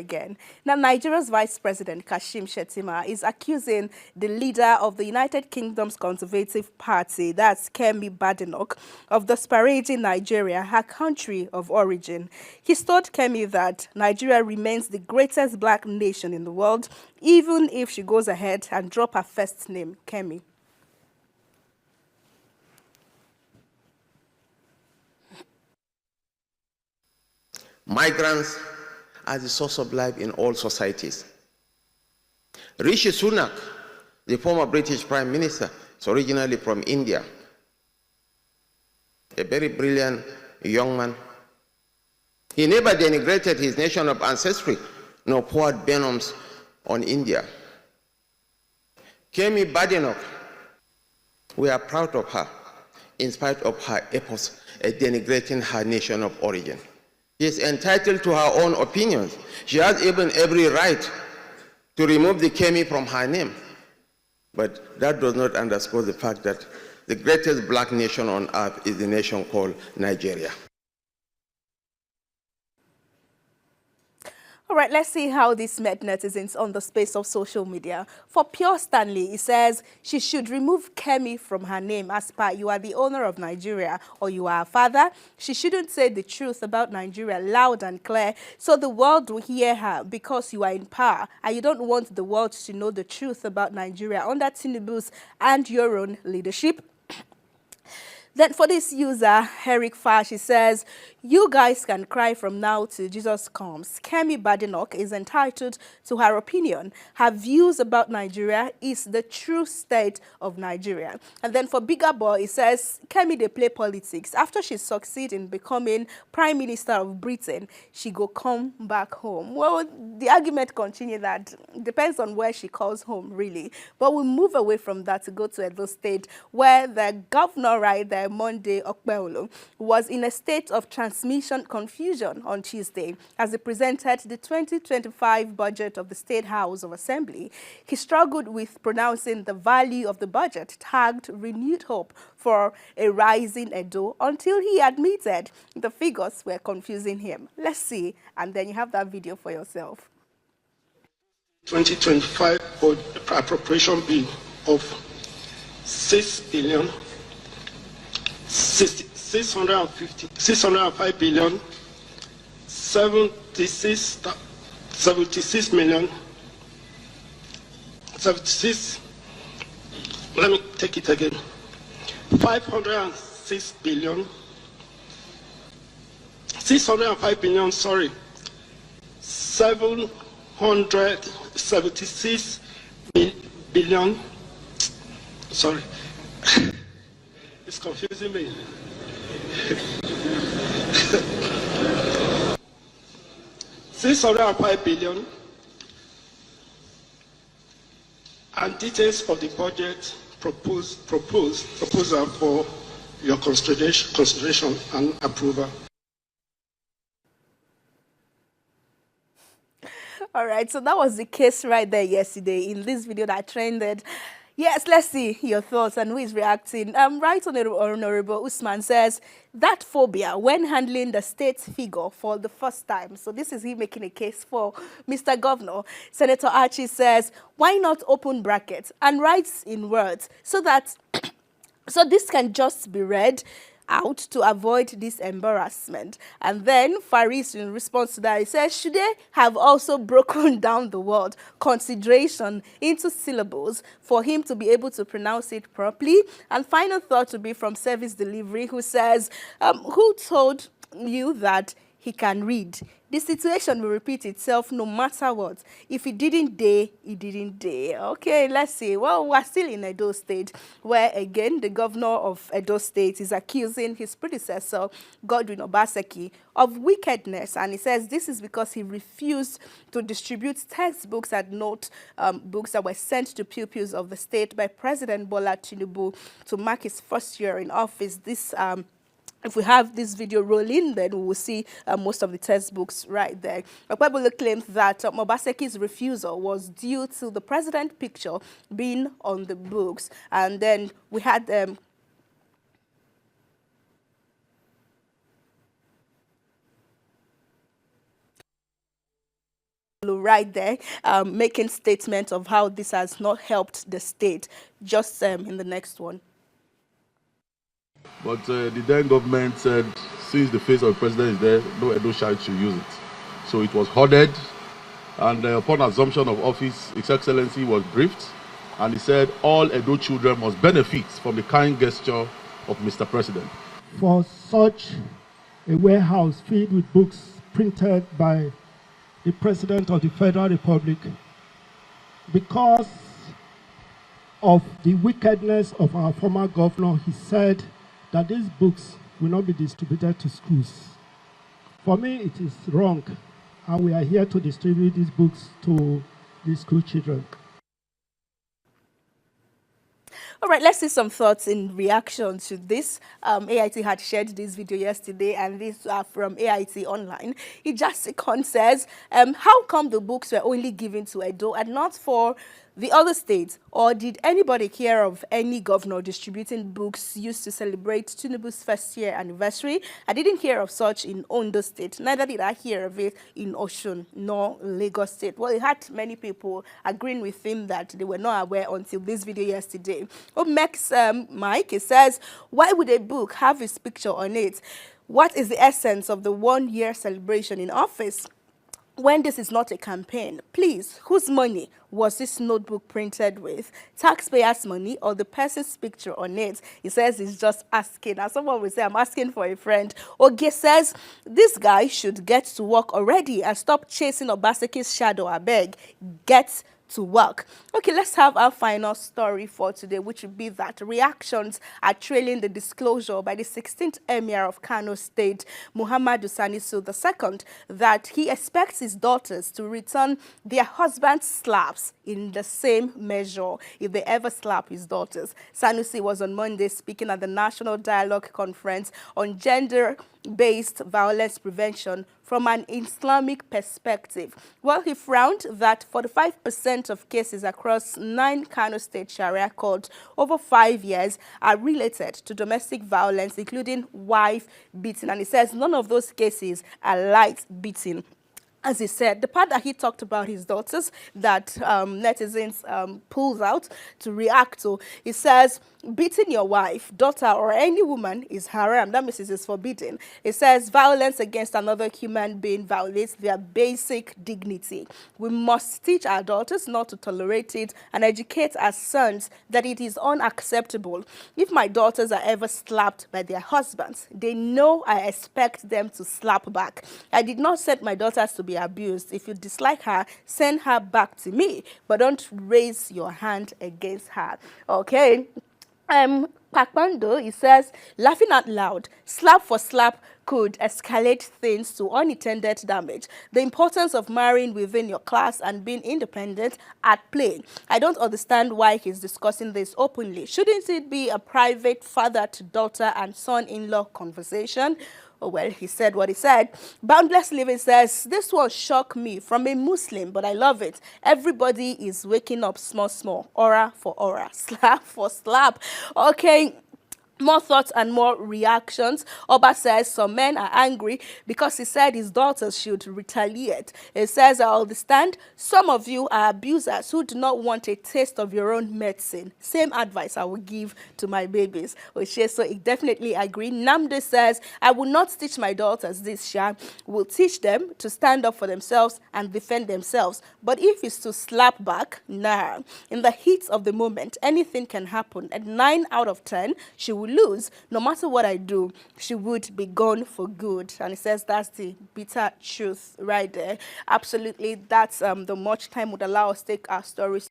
Again. Now, Nigeria's Vice President Kashim Shettima is accusing the leader of the United Kingdom's Conservative Party, that's Kemi Badenoch, of disparaging Nigeria, her country of origin. He's told Kemi that Nigeria remains the greatest black nation in the world, even if she goes ahead and drop her first name, Kemi. Migrants are the source of life in all societies. Rishi Sunak, the former British Prime Minister, is originally from India. A very brilliant young man. He never denigrated his nation of ancestry, nor poured venoms on India. Kemi Badenoch, we are proud of her, in spite of her efforts at denigrating her nation of origin. She is entitled to her own opinions. She has even every right to remove the Kemi from her name. But that does not underscore the fact that the greatest black nation on earth is the nation called Nigeria. All right, let's see how this met netizens on the space of social media. For Pure Stanley, he says she should remove Kemi from her name as per you are the owner of Nigeria or you are a father. She shouldn't say the truth about Nigeria loud and clear so the world will hear her because you are in power and you don't want the world to know the truth about Nigeria under Tinubu's and your own leadership. Then for this user, Eric Fash, he says, you guys can cry from now till Jesus comes. Kemi Badenoch is entitled to her opinion. Her views about Nigeria is the true state of Nigeria. And then for Bigger Boy, he says, Kemi, they play politics. After she succeeds in becoming Prime Minister of Britain, she go come back home. Well, the argument continues that depends on where she calls home, really. But we'll move away from that to go to Edo State, where the governor right there, Monday, Okpebholo, was in a state of transmission confusion on Tuesday as he presented the 2025 budget of the State House of Assembly. He struggled with pronouncing the value of the budget, tagged renewed hope for a rising Edo, until he admitted the figures were confusing him. Let's see, and then you have that video for yourself. 2025 appropriation bill of 605 billion 76 million 76. Let me take it again. 506 billion 605 billion. Sorry, 776 billion. Sorry. It's confusing me. $605 billion, and details of the budget proposal for your consideration and approval. All right, so that was the case right there yesterday in this video that trended. Yes, let's see your thoughts and who is reacting. Right Honorable Usman says, that phobia when handling the state figure for the first time. So this is he making a case for Mr. Governor. Senator Archie says, why not open brackets and writes in words so that so this can just be read out to avoid this embarrassment. And then Faris, in response to that, he says, should they have also broken down the word consideration into syllables for him to be able to pronounce it properly? And final thought to be from Service Delivery, who says, who told you that he can read? The situation will repeat itself no matter what. If he didn't dare, he didn't dare. Okay, let's see. Well, we're still in Edo State, where again the governor of Edo State is accusing his predecessor, Godwin Obozeghie, of wickedness. And he says this is because he refused to distribute textbooks and notebooks that were sent to pupils of the state by President Bola Tinubu to mark his first year in office. If we have this video rolling, then we will see most of the textbooks right there. Okpebholo claims that Obozeghie's refusal was due to the president picture being on the books. And then we had right there, making statements of how this has not helped the state. Just in the next one. But the then government said, since the face of the president is there, no Edo child should use it. So it was hoarded, and upon assumption of office, His Excellency was briefed, and he said all Edo children must benefit from the kind gesture of Mr. President. For such a warehouse filled with books printed by the President of the Federal Republic, because of the wickedness of our former governor, he said that these books will not be distributed to schools. For me, it is wrong, and we are here to distribute these books to the school children. All right, let's see some thoughts in reaction to this. AIT had shared this video yesterday, and these are from AIT Online. Ijasikon says, how come the books were only given to Edo and not for the other states? Or did anybody hear of any governor distributing books used to celebrate Tinubu's first year anniversary? I didn't hear of such in Ondo State. Neither did I hear of it in Osun nor Lagos State. Well, it had many people agreeing with him that they were not aware until this video yesterday. Omex Mike, he says, why would a book have his picture on it? What is the essence of the 1 year celebration in office when this is not a campaign? Please, whose money was this notebook printed with? Taxpayers' money or the person's picture on it? He says he's just asking. As someone will say, I'm asking for a friend. Oge says, this guy should get to work already and stop chasing Obaseki's shadow, I beg. Get to work. Okay, let's have our final story for today, which would be that reactions are trailing the disclosure by the 16th Emir of Kano State, Muhammadu Sanisu II, that he expects his daughters to return their husband's slaps in the same measure if they ever slap his daughters. Sanusi was on Monday speaking at the National Dialogue Conference on Gender-Based Violence Prevention from an Islamic perspective. Well, he frowned that 45% of cases across 9 Kano State Sharia courts over 5 years are related to domestic violence, including wife beating. And he says none of those cases are light beating. As he said, the part that he talked about his daughters that netizens pulls out to react to, he says, beating your wife, daughter, or any woman is haram. That means it is forbidden. It says violence against another human being violates their basic dignity. We must teach our daughters not to tolerate it and educate our sons that it is unacceptable. If my daughters are ever slapped by their husbands, they know I expect them to slap back. I did not set my daughters to be abused. If you dislike her, send her back to me, but don't raise your hand against her. Okay. Pakpando, he says, laughing out loud, slap for slap could escalate things to unintended damage. The importance of marrying within your class and being independent at play. I don't understand why he's discussing this openly. Shouldn't it be a private father to daughter and son-in-law conversation? Oh, well, he said what he said. Boundless Living says, this one shocked me from a Muslim, but I love it. Everybody is waking up small, aura for aura, slap for slap. Okay. More thoughts and more reactions. Oba says some men are angry because he said his daughters should retaliate. He says, I understand some of you are abusers who do not want a taste of your own medicine. Same advice I will give to my babies. Oshe, so I definitely agree. Namde says, I will not teach my daughters this, Sha. Will teach them to stand up for themselves and defend themselves. But if it's to slap back, nah. In the heat of the moment, anything can happen. At 9 out of 10, she will lose. No matter what I do, she would be gone for good. And he says that's the bitter truth right there. Absolutely, that's the much time would allow us to take our stories.